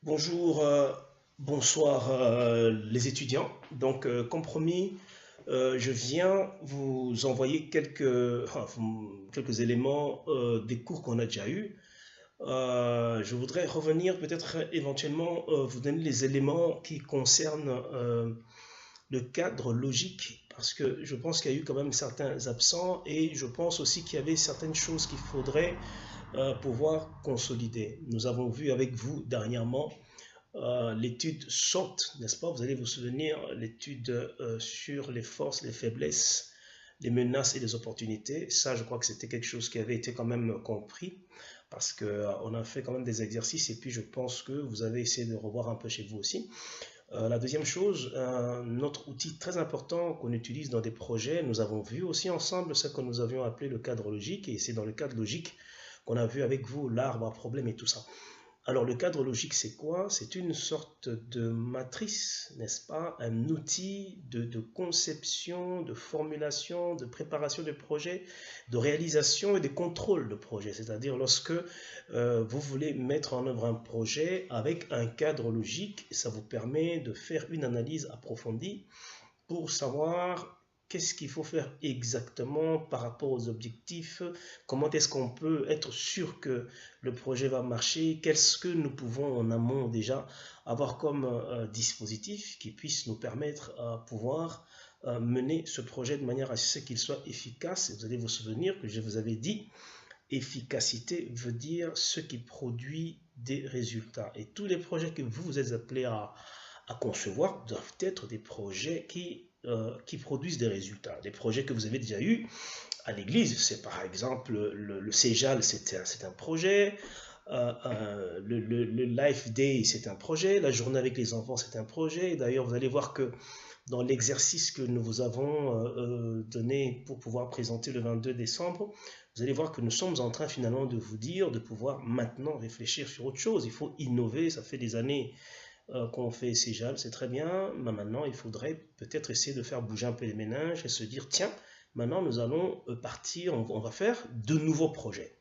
Bonjour, bonsoir les étudiants. Donc, comme promis, je viens vous envoyer quelques éléments des cours qu'on a déjà eus. Je voudrais revenir peut-être éventuellement vous donner les éléments qui concernent le cadre logique, parce que je pense qu'il y a eu quand même certains absents et je pense aussi qu'il y avait certaines choses qu'il faudrait pouvoir consolider. Nous avons vu avec vous dernièrement l'étude SWOT, n'est-ce pas? Vous allez vous souvenir, l'étude sur les forces, les faiblesses, les menaces et les opportunités. Ça, je crois que c'était quelque chose qui avait été quand même compris parce qu'on a fait quand même des exercices et puis je pense que vous avez essayé de revoir un peu chez vous aussi. La deuxième chose, notre outil très important qu'on utilise dans des projets, nous avons vu aussi ensemble ce que nous avions appelé le cadre logique et c'est dans le cadre logique qu'on a vu avec vous l'arbre à problème et tout ça. Alors le cadre logique, c'est quoi? C'est une sorte de matrice, n'est-ce pas? Un outil de conception, de formulation, de préparation de projet, de réalisation et de contrôle de projet. C'est-à-dire lorsque vous voulez mettre en œuvre un projet avec un cadre logique, ça vous permet de faire une analyse approfondie pour savoir qu'est-ce qu'il faut faire exactement par rapport aux objectifs, comment est-ce qu'on peut être sûr que le projet va marcher, qu'est-ce que nous pouvons en amont déjà avoir comme dispositif qui puisse nous permettre à pouvoir mener ce projet de manière à ce qu'il soit efficace. Et vous allez vous souvenir que je vous avais dit, efficacité veut dire ce qui produit des résultats. Et tous les projets que vous êtes appelés à concevoir doivent être des projets qui produisent des résultats. Des projets que vous avez déjà eus à l'église, c'est par exemple le CEJAL, c'est un projet, le Life Day, c'est un projet, la journée avec les enfants, c'est un projet. D'ailleurs, vous allez voir que dans l'exercice que nous vous avons donné pour pouvoir présenter le 22 décembre, vous allez voir que nous sommes en train finalement de vous dire de pouvoir maintenant réfléchir sur autre chose. Il faut innover, ça fait des années qu'on fait CEJAL, c'est très bien, mais maintenant il faudrait peut-être essayer de faire bouger un peu les méninges et se dire, tiens, maintenant nous allons partir, on va faire de nouveaux projets.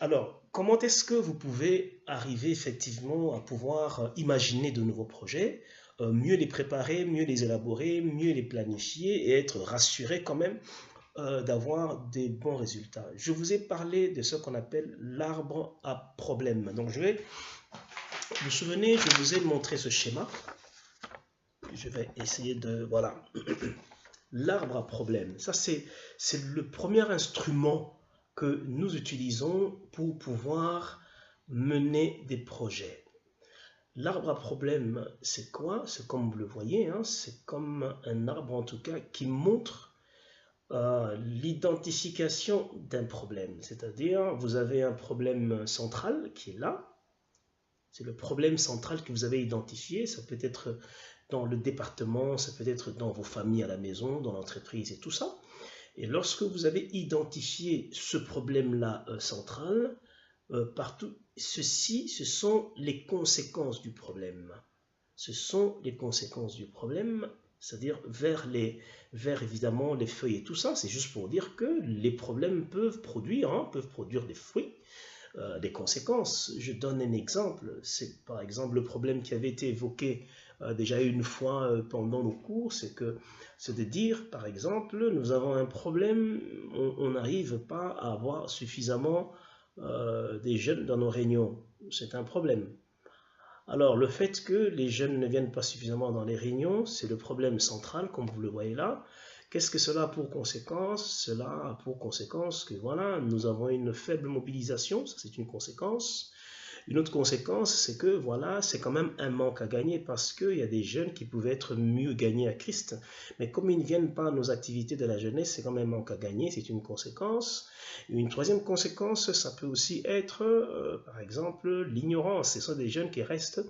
Alors, comment est-ce que vous pouvez arriver effectivement à pouvoir imaginer de nouveaux projets, mieux les préparer, mieux les élaborer, mieux les planifier et être rassuré quand même d'avoir des bons résultats? Je vous ai parlé de ce qu'on appelle l'arbre à problème. Donc, vous vous souvenez, je vous ai montré ce schéma. Je vais essayer de... Voilà. L'arbre à problème. Ça, c'est le premier instrument que nous utilisons pour pouvoir mener des projets. L'arbre à problème, c'est quoi? C'est comme vous le voyez, hein, c'est comme un arbre en tout cas qui montre l'identification d'un problème. C'est-à-dire, vous avez un problème central qui est là. C'est le problème central que vous avez identifié. Ça peut être dans le département, ça peut être dans vos familles à la maison, dans l'entreprise et tout ça. Et lorsque vous avez identifié ce problème-là central, partout, ce sont les conséquences du problème. Ce sont les conséquences du problème, c'est-à-dire vers évidemment les feuilles et tout ça. C'est juste pour dire que les problèmes peuvent produire des fruits, des conséquences. Je donne un exemple. C'est par exemple le problème qui avait été évoqué déjà une fois pendant nos cours, c'est de dire, par exemple, nous avons un problème, on n'arrive pas à avoir suffisamment des jeunes dans nos réunions. C'est un problème. Alors, le fait que les jeunes ne viennent pas suffisamment dans les réunions, c'est le problème central, comme vous le voyez là. Qu'est-ce que cela a pour conséquence? Cela a pour conséquence que voilà, nous avons une faible mobilisation, ça c'est une conséquence. Une autre conséquence, c'est que voilà, c'est quand même un manque à gagner parce qu'il y a des jeunes qui pouvaient être mieux gagnés à Christ. Mais comme ils ne viennent pas à nos activités de la jeunesse, c'est quand même un manque à gagner, c'est une conséquence. Une troisième conséquence, ça peut aussi être, par exemple, l'ignorance. Ce sont des jeunes qui restent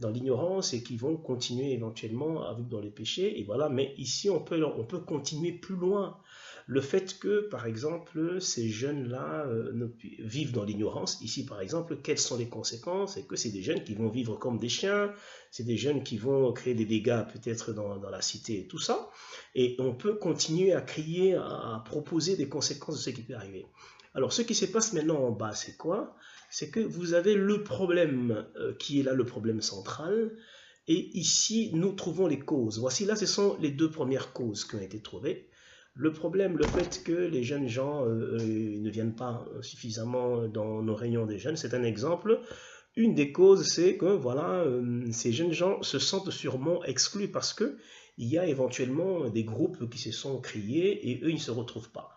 dans l'ignorance et qui vont continuer éventuellement à vivre dans les péchés. Et voilà, mais ici, on peut continuer plus loin. Le fait que, par exemple, ces jeunes-là vivent dans l'ignorance, ici par exemple, quelles sont les conséquences? C'est que c'est des jeunes qui vont vivre comme des chiens, c'est des jeunes qui vont créer des dégâts peut-être dans la cité et tout ça. Et on peut continuer à crier, à proposer des conséquences de ce qui peut arriver. Alors, ce qui se passe maintenant en bas, c'est quoi? C'est que vous avez le problème qui est là, le problème central. Et ici, nous trouvons les causes. Voici là, ce sont les deux premières causes qui ont été trouvées. Le problème, le fait que les jeunes gens ne viennent pas suffisamment dans nos réunions des jeunes, c'est un exemple. Une des causes, c'est que voilà, ces jeunes gens se sentent sûrement exclus parce que il y a éventuellement des groupes qui se sont créés et eux, ils ne se retrouvent pas.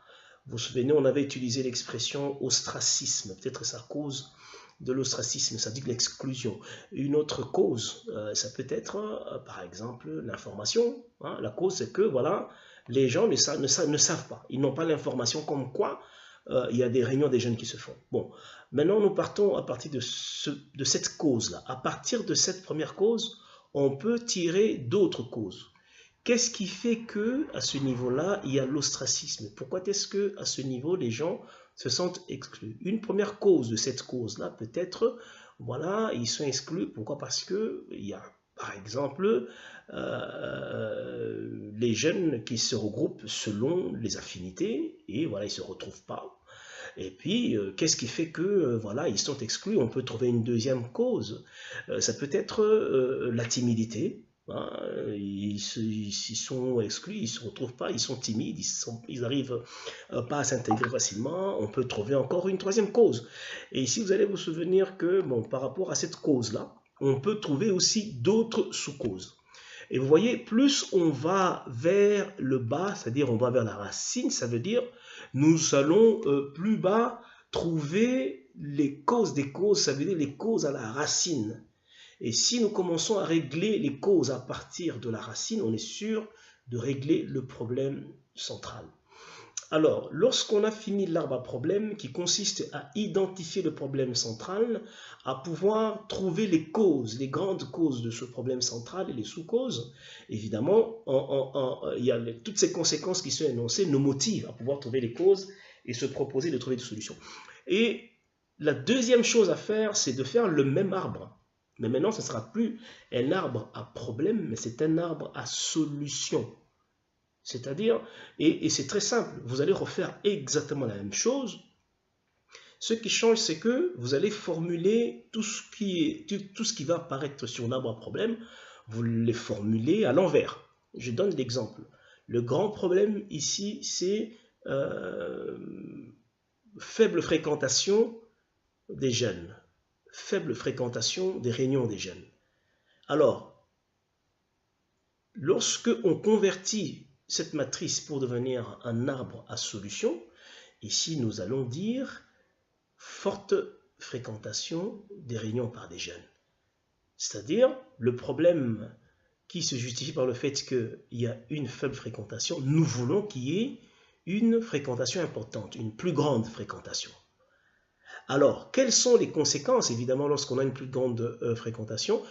Vous vous souvenez, on avait utilisé l'expression ostracisme, peut-être sa cause de l'ostracisme, ça dit l'exclusion. Une autre cause, ça peut être, par exemple, l'information. Hein. La cause, c'est que voilà, les gens ne savent pas. Ils n'ont pas l'information comme quoi il y a des réunions des jeunes qui se font. Bon, maintenant, nous partons à partir de cette cause-là. À partir de cette première cause, on peut tirer d'autres causes. Qu'est-ce qui fait que à ce niveau-là, il y a l'ostracisme? Pourquoi est-ce que à ce niveau, les gens se sentent exclus? Une première cause de cette cause-là peut être, voilà, ils sont exclus. Pourquoi? Parce que il y a, par exemple, les jeunes qui se regroupent selon les affinités et voilà, ils se retrouvent pas. Et puis, qu'est-ce qui fait que, voilà, ils sont exclus? On peut trouver une deuxième cause. Ça peut être la timidité. Hein, ils sont exclus, ils ne se retrouvent pas, ils sont timides, ils n'arrivent pas à s'intégrer facilement. On peut trouver encore une troisième cause. Et ici, vous allez vous souvenir que, bon, par rapport à cette cause-là, on peut trouver aussi d'autres sous-causes. Et vous voyez, plus on va vers le bas, c'est-à-dire on va vers la racine, ça veut dire nous allons plus bas trouver les causes des causes, ça veut dire les causes à la racine. Et si nous commençons à régler les causes à partir de la racine, on est sûr de régler le problème central. Alors, lorsqu'on a fini l'arbre à problème, qui consiste à identifier le problème central, à pouvoir trouver les causes, les grandes causes de ce problème central et les sous-causes, évidemment, il y a toutes ces conséquences qui sont énoncées nous motivent à pouvoir trouver les causes et se proposer de trouver des solutions. Et la deuxième chose à faire, c'est de faire le même arbre. Mais maintenant, ce ne sera plus un arbre à problème, mais c'est un arbre à solution. C'est-à-dire, et c'est très simple, vous allez refaire exactement la même chose. Ce qui change, c'est que vous allez formuler tout ce qui va apparaître sur l'arbre à problème, vous les formulez à l'envers. Je donne l'exemple. Le grand problème ici, c'est faible fréquentation des jeunes, faible fréquentation des réunions des jeunes. Alors, lorsque on convertit cette matrice pour devenir un arbre à solution, ici nous allons dire forte fréquentation des réunions par des jeunes. C'est-à-dire le problème qui se justifie par le fait qu'il y a une faible fréquentation, nous voulons qu'il y ait une fréquentation importante, une plus grande fréquentation. Alors, quelles sont les conséquences, évidemment, lorsqu'on a une plus grande fréquentation?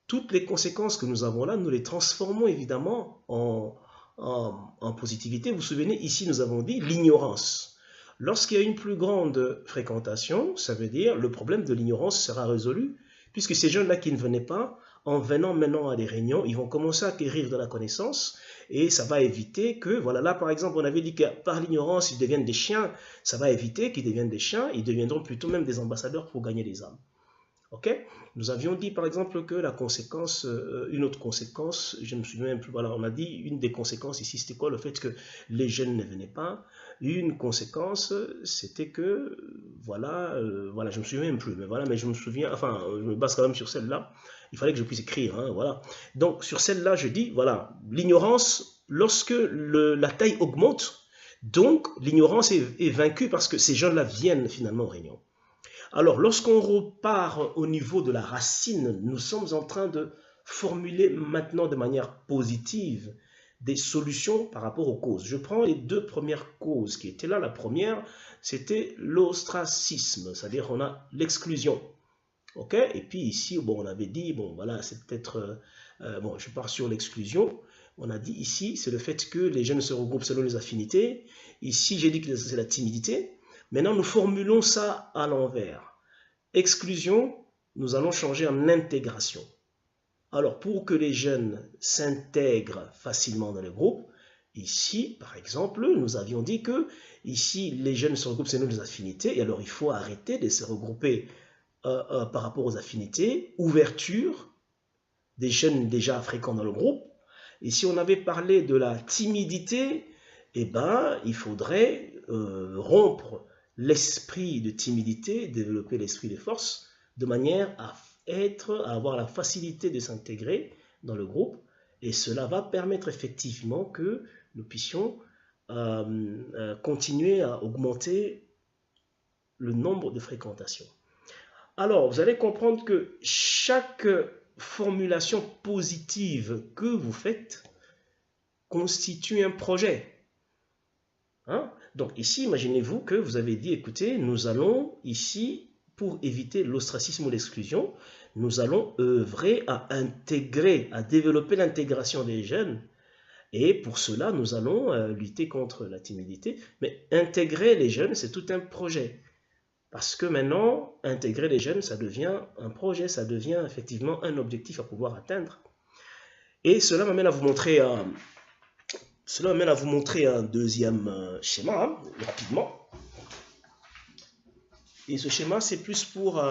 Toutes les conséquences que nous avons là, nous les transformons évidemment en positivité. Vous vous souvenez, ici nous avons dit l'ignorance. Lorsqu'il y a une plus grande fréquentation, ça veut dire le problème de l'ignorance sera résolu, puisque ces jeunes-là qui ne venaient pas, en venant maintenant à des réunions, ils vont commencer à acquérir de la connaissance, et ça va éviter que, voilà, là par exemple, on avait dit que par l'ignorance, ils deviennent des chiens, ça va éviter qu'ils deviennent des chiens, ils deviendront plutôt même des ambassadeurs pour gagner les âmes. Okay? Nous avions dit par exemple que la conséquence, une autre conséquence, je me souviens même plus, voilà, on a dit une des conséquences ici, c'était quoi? Le fait que les jeunes ne venaient pas. Une conséquence, c'était que, voilà, voilà, je me souviens même plus, mais voilà, mais je me souviens, enfin, je me base quand même sur celle-là, il fallait que je puisse écrire, hein, voilà. Donc sur celle-là, je dis, voilà, l'ignorance, lorsque la taille augmente, donc l'ignorance est vaincue parce que ces jeunes-là viennent finalement aux réunions. Alors, lorsqu'on repart au niveau de la racine, nous sommes en train de formuler maintenant de manière positive des solutions par rapport aux causes. Je prends les deux premières causes qui étaient là. La première, c'était l'ostracisme, c'est-à-dire on a l'exclusion. Ok? Et puis ici, bon, on avait dit, bon, voilà, c'est peut-être, bon, je pars sur l'exclusion. On a dit ici, c'est le fait que les jeunes se regroupent selon les affinités. Ici, j'ai dit que c'est la timidité. Maintenant, nous formulons ça à l'envers. Exclusion, nous allons changer en intégration. Alors, pour que les jeunes s'intègrent facilement dans les groupes, Ici, par exemple, nous avions dit que ici, les jeunes se regroupent selon les affinités, et alors il faut arrêter de se regrouper par rapport aux affinités. Ouverture des jeunes déjà fréquents dans le groupe. Et si on avait parlé de la timidité, eh ben, il faudrait rompre l'esprit de timidité, développer l'esprit de force, de manière à avoir la facilité de s'intégrer dans le groupe. Et cela va permettre effectivement que nous puissions continuer à augmenter le nombre de fréquentations. Alors, vous allez comprendre que chaque formulation positive que vous faites constitue un projet. Hein? Donc ici, imaginez-vous que vous avez dit, écoutez, nous allons ici, pour éviter l'ostracisme ou l'exclusion, nous allons œuvrer à intégrer, à développer l'intégration des jeunes. Et pour cela, nous allons lutter contre la timidité. Mais intégrer les jeunes, c'est tout un projet. Parce que maintenant, intégrer les jeunes, ça devient un projet, ça devient effectivement un objectif à pouvoir atteindre. Et cela m'amène à vous montrer un deuxième schéma, hein, rapidement. Et ce schéma, c'est plus pour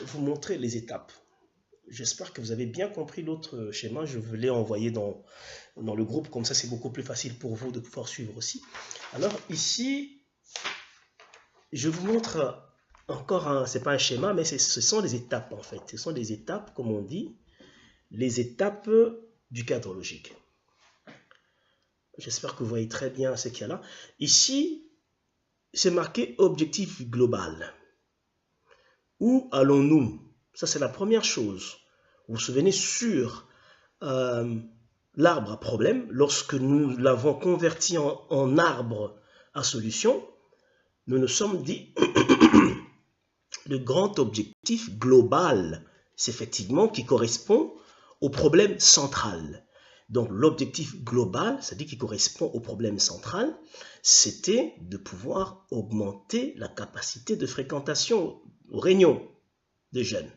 vous montrer les étapes. J'espère que vous avez bien compris l'autre schéma. Je vous l'ai envoyé dans le groupe, comme ça c'est beaucoup plus facile pour vous de pouvoir suivre aussi. Alors ici, je vous montre encore, c'est pas un schéma, mais ce sont des étapes en fait. Ce sont des étapes, comme on dit, les étapes du cadre logique. J'espère que vous voyez très bien ce qu'il y a là. Ici, c'est marqué objectif global. Où allons-nous? Ça, c'est la première chose. Vous vous souvenez sur l'arbre à problème, lorsque nous l'avons converti en arbre à solution, nous nous sommes dit le grand objectif global, c'est effectivement qui correspond au problème central. Donc l'objectif global, c'est-à-dire qui correspond au problème central, c'était de pouvoir augmenter la capacité de fréquentation aux réunions des jeunes.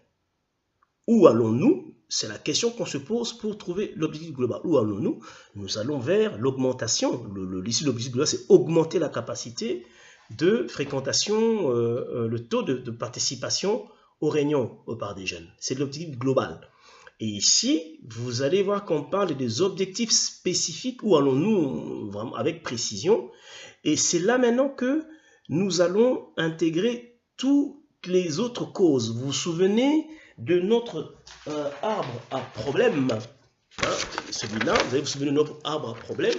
Où allons-nous? C'est la question qu'on se pose pour trouver l'objectif global. Où allons-nous? Nous allons vers l'augmentation. Ici, l'objectif global, c'est augmenter la capacité de fréquentation, le taux de participation aux réunions par des jeunes. C'est l'objectif global. Et ici, vous allez voir qu'on parle des objectifs spécifiques. Où allons-nous vraiment avec précision? Et c'est là maintenant que nous allons intégrer toutes les autres causes. Vous vous souvenez de notre arbre à problème, hein, celui-là, vous allez vous souvenir de notre arbre à problème.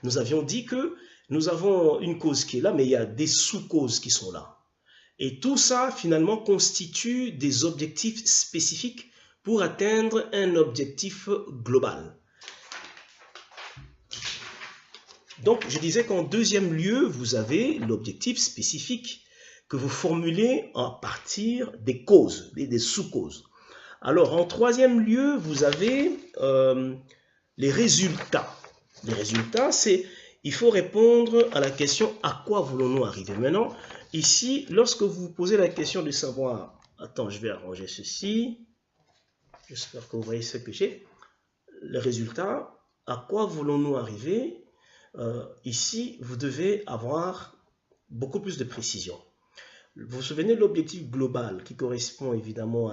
Nous avions dit que nous avons une cause qui est là, mais il y a des sous-causes qui sont là. Et tout ça, finalement, constitue des objectifs spécifiques pour atteindre un objectif global. Donc, je disais qu'en deuxième lieu, vous avez l'objectif spécifique que vous formulez à partir des causes, des sous-causes. Alors, en troisième lieu, vous avez les résultats. Les résultats, c'est, il faut répondre à la question « à quoi voulons-nous arriver ?» Maintenant, ici, lorsque vous vous posez la question de savoir, attends, je vais arranger ceci, j'espère que vous voyez ce que j'ai, les résultats, à quoi voulons-nous arriver? Ici, vous devez avoir beaucoup plus de précision. Vous vous souvenez de l'objectif global qui correspond évidemment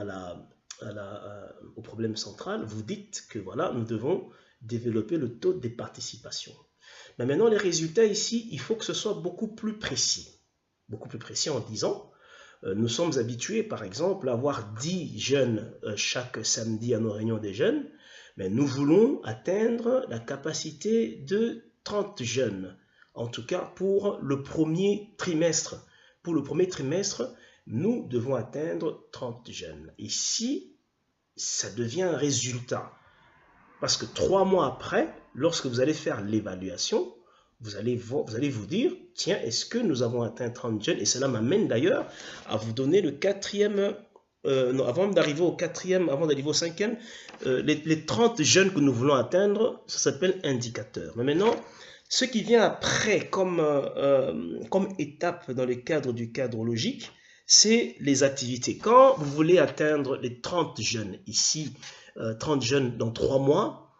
au problème central. Vous dites que voilà, nous devons développer le taux de participation. Mais maintenant, les résultats ici, il faut que ce soit beaucoup plus précis. Beaucoup plus précis en disant, nous sommes habitués par exemple à avoir 10 jeunes chaque samedi à nos réunions des jeunes, mais nous voulons atteindre la capacité de 30 jeunes, en tout cas pour le premier trimestre. Pour le premier trimestre, nous devons atteindre 30 jeunes. Ici, ça devient un résultat. Parce que 3 mois après, lorsque vous allez faire l'évaluation, vous allez vous dire, tiens, est-ce que nous avons atteint 30 jeunes? Et cela m'amène d'ailleurs à vous donner le quatrième, avant d'arriver au quatrième, avant d'arriver au cinquième, les 30 jeunes que nous voulons atteindre, ça s'appelle indicateur. Mais maintenant, ce qui vient après comme étape dans le cadre du cadre logique, c'est les activités. Quand vous voulez atteindre les 30 jeunes ici, 30 jeunes dans 3 mois,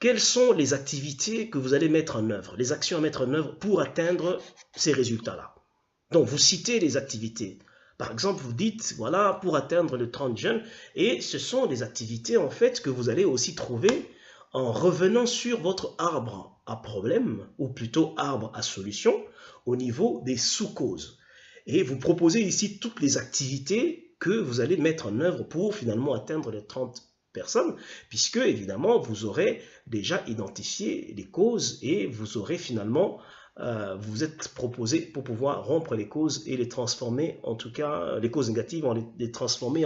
quelles sont les activités que vous allez mettre en œuvre, les actions à mettre en œuvre pour atteindre ces résultats-là. Donc, vous citez les activités. Par exemple, vous dites, voilà, pour atteindre le 30 jeunes, et ce sont des activités, en fait, que vous allez aussi trouver en revenant sur votre arbre à problème, ou plutôt arbre à solution, au niveau des sous-causes. Et vous proposez ici toutes les activités que vous allez mettre en œuvre pour finalement atteindre les 30 personnes, puisque évidemment, vous aurez déjà identifié les causes et vous aurez finalement vous vous êtes proposé pour pouvoir rompre les causes et les transformer, en tout cas les causes négatives, les transformer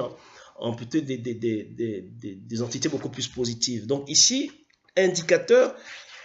en peut-être des entités beaucoup plus positives. Donc ici, indicateur,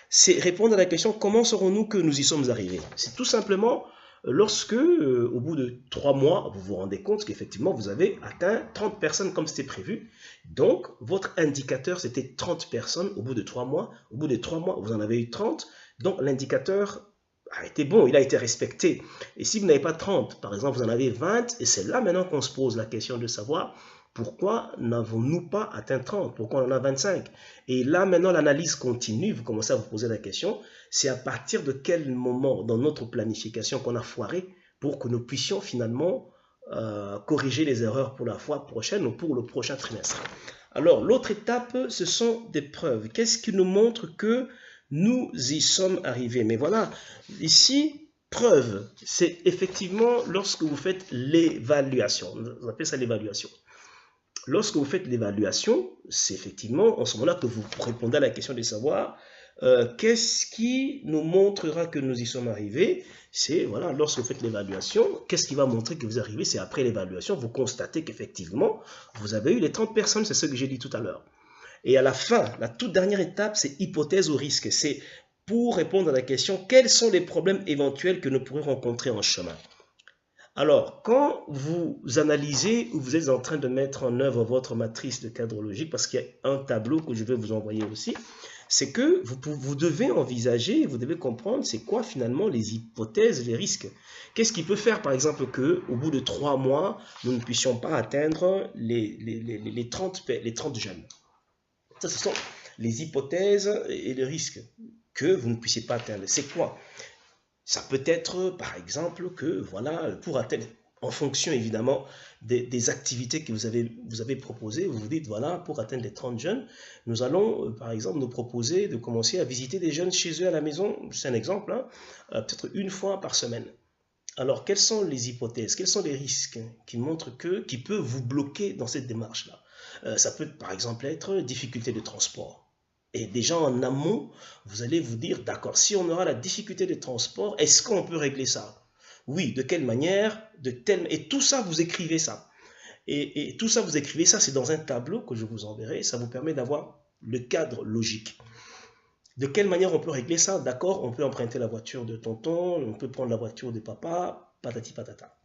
c'est répondre à la question comment saurons-nous que nous y sommes arrivés? C'est tout simplement lorsque, au bout de 3 mois, vous vous rendez compte qu'effectivement, vous avez atteint 30 personnes comme c'était prévu. Donc, votre indicateur, c'était 30 personnes au bout de 3 mois. Au bout de 3 mois, vous en avez eu 30. Donc, l'indicateur a été bon, il a été respecté. Et si vous n'avez pas 30, par exemple, vous en avez 20, et c'est là maintenant qu'on se pose la question de savoir pourquoi n'avons-nous pas atteint 30, pourquoi on en a 25. Et là maintenant l'analyse continue, vous commencez à vous poser la question, c'est à partir de quel moment dans notre planification qu'on a foiré pour que nous puissions finalement corriger les erreurs pour la fois prochaine ou pour le prochain trimestre. Alors l'autre étape, ce sont des preuves. Qu'est-ce qui nous montre que nous y sommes arrivés? Mais voilà, ici, preuve, c'est effectivement lorsque vous faites l'évaluation. On appelle ça l'évaluation. Lorsque vous faites l'évaluation, c'est effectivement en ce moment-là que vous répondez à la question de savoir qu'est-ce qui nous montrera que nous y sommes arrivés. C'est, voilà, lorsque vous faites l'évaluation, qu'est-ce qui va montrer que vous arrivez? C'est après l'évaluation, vous constatez qu'effectivement, vous avez eu les 30 personnes, c'est ce que j'ai dit tout à l'heure. Et à la fin, la toute dernière étape, c'est hypothèse ou risque. C'est pour répondre à la question, quels sont les problèmes éventuels que nous pourrions rencontrer en chemin? Alors, quand vous analysez ou vous êtes en train de mettre en œuvre votre matrice de cadre logique, parce qu'il y a un tableau que je vais vous envoyer aussi, c'est que vous devez envisager, vous devez comprendre c'est quoi finalement les hypothèses, les risques. Qu'est-ce qui peut faire par exemple qu'au bout de 3 mois, nous ne puissions pas atteindre les 30 jeunes? Ça, ce sont les hypothèses et les risques que vous ne puissiez pas atteindre. C'est quoi? Ça peut être, par exemple, que, voilà, pour atteindre, en fonction évidemment des activités que vous avez proposées, vous vous dites, voilà, pour atteindre les 30 jeunes, nous allons, par exemple, nous proposer de commencer à visiter des jeunes chez eux à la maison, c'est un exemple, hein, peut-être une fois par semaine. Alors, quelles sont les hypothèses, quels sont les risques qui montrent qui peuvent vous bloquer dans cette démarche-là? Ça peut par exemple être difficulté de transport. Et déjà en amont, vous allez vous dire, d'accord, si on aura la difficulté de transport, est-ce qu'on peut régler ça? Oui, de quelle manière? Et tout ça, vous écrivez ça. Et tout ça, vous écrivez ça, c'est dans un tableau que je vous enverrai. Ça vous permet d'avoir le cadre logique. De quelle manière on peut régler ça? D'accord, on peut emprunter la voiture de tonton, on peut prendre la voiture de papa, patati patata.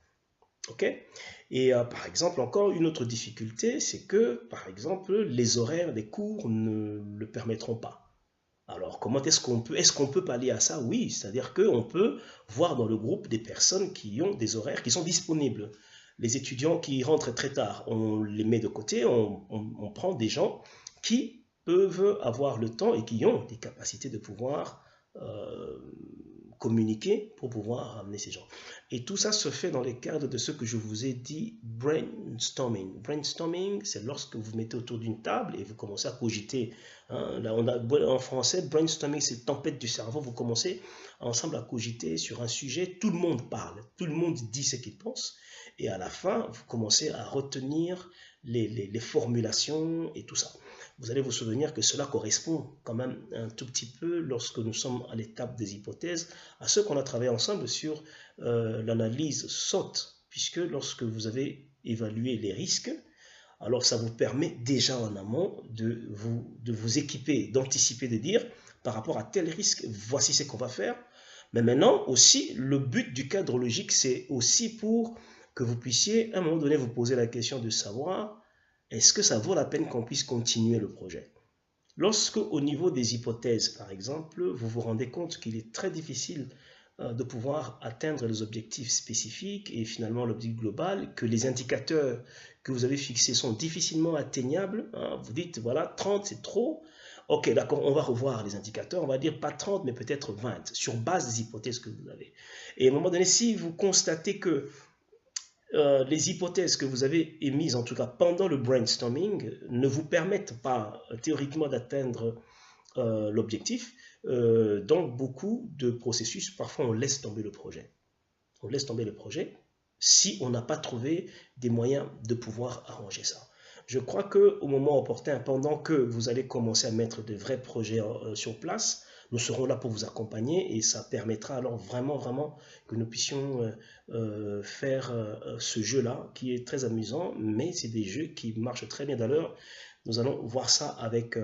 Ok? Et par exemple, encore une autre difficulté, c'est que, par exemple, les horaires des cours ne le permettront pas. Alors, comment est-ce qu'on peut pallier à ça? Oui, c'est-à-dire qu'on peut voir dans le groupe des personnes qui ont des horaires qui sont disponibles. Les étudiants qui rentrent très tard, on les met de côté, on prend des gens qui peuvent avoir le temps et qui ont des capacités de pouvoir communiquer pour pouvoir amener ces gens. Et tout ça se fait dans le cadre de ce que je vous ai dit, brainstorming. Brainstorming, c'est lorsque vous vous mettez autour d'une table et vous commencez à cogiter. Hein. Là, en français, brainstorming, c'est tempête du cerveau. Vous commencez ensemble à cogiter sur un sujet. Tout le monde parle, tout le monde dit ce qu'il pense. Et à la fin, vous commencez à retenir les formulations et tout ça. Vous allez vous souvenir que cela correspond quand même un tout petit peu, lorsque nous sommes à l'étape des hypothèses, à ce qu'on a travaillé ensemble sur l'analyse SWOT, puisque lorsque vous avez évalué les risques, alors ça vous permet déjà en amont de vous équiper, d'anticiper, de dire par rapport à tel risque, voici ce qu'on va faire. Mais maintenant aussi, le but du cadre logique, c'est aussi pour que vous puissiez à un moment donné vous poser la question de savoir est-ce que ça vaut la peine qu'on puisse continuer le projet? Lorsque, au niveau des hypothèses, par exemple, vous vous rendez compte qu'il est très difficile de pouvoir atteindre les objectifs spécifiques et finalement l'objectif global, que les indicateurs que vous avez fixés sont difficilement atteignables, hein, vous dites, voilà, 30 c'est trop, Ok, d'accord, on va revoir les indicateurs, on va dire pas 30, mais peut-être 20, sur base des hypothèses que vous avez. Et à un moment donné, si vous constatez que les hypothèses que vous avez émises, en tout cas pendant le brainstorming, ne vous permettent pas théoriquement d'atteindre l'objectif, dans beaucoup de processus, parfois on laisse tomber le projet. On laisse tomber le projet si on n'a pas trouvé des moyens de pouvoir arranger ça. Je crois qu'au moment opportun, pendant que vous allez commencer à mettre de vrais projets sur place, nous serons là pour vous accompagner et ça permettra alors vraiment que nous puissions faire ce jeu-là qui est très amusant, mais c'est des jeux qui marchent très bien. D'ailleurs, nous allons voir ça avec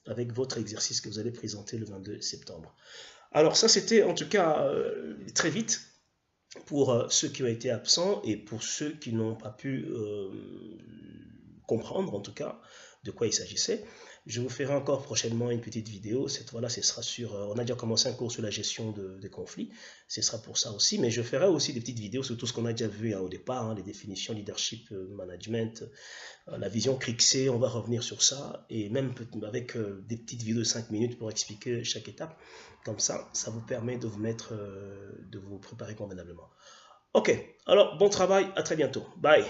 votre exercice que vous allez présenter le 22 septembre. Alors ça, c'était en tout cas très vite pour ceux qui ont été absents et pour ceux qui n'ont pas pu comprendre en tout cas de quoi il s'agissait. Je vous ferai encore prochainement une petite vidéo. Cette fois-là, ce sera sur... on a déjà commencé un cours sur la gestion des conflits. Ce sera pour ça aussi. Mais je ferai aussi des petites vidéos sur tout ce qu'on a déjà vu au départ, hein, les définitions, leadership, management, la vision CRICSE. On va revenir sur ça. Et même avec des petites vidéos de 5 minutes pour expliquer chaque étape. Comme ça vous permet de vous mettre, de vous préparer convenablement. Ok, alors bon travail, à très bientôt. Bye.